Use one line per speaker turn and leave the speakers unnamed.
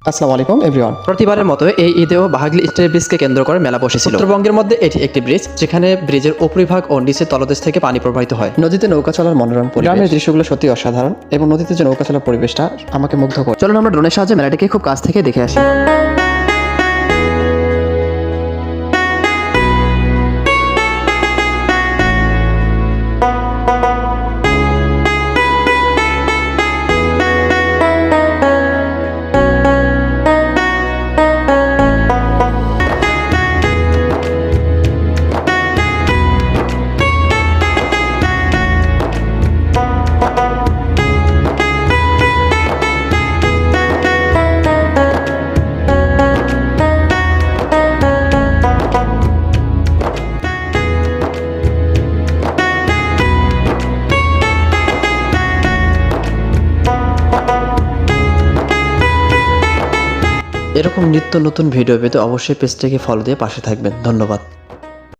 আসসালামু আলাইকুম এভরিওয়ান।
প্রতিবারের মতো এই ঈদেও বাহাগলি স্টেট ব্রিজকে কেন্দ্র করে মেলা বসেছিল। উত্তরবঙ্গের মধ্যে এটি একটি ব্রিজ, যেখানে ব্রিজের উপরিভাগ ও নিচের তলদেশ থেকে পানি প্রবাহিত হয়।
নদীতে নৌকা চলার মনোরম পরিবেশ, গ্রামের দৃশ্যগুলো সত্যি অসাধারণ এবং নদীতে যে নৌকা চলার পরিবেশটা আমাকে মুগ্ধ করে।
চলুন আমরা ড্রোনের সাহায্যে মেলাটিকে খুব কাছ থেকে দেখে আসি। এরকম নিত্য নতুন ভিডিও পেতে অবশ্যই পেজটিকে ফলো দিয়ে পাশে থাকবেন। ধন্যবাদ।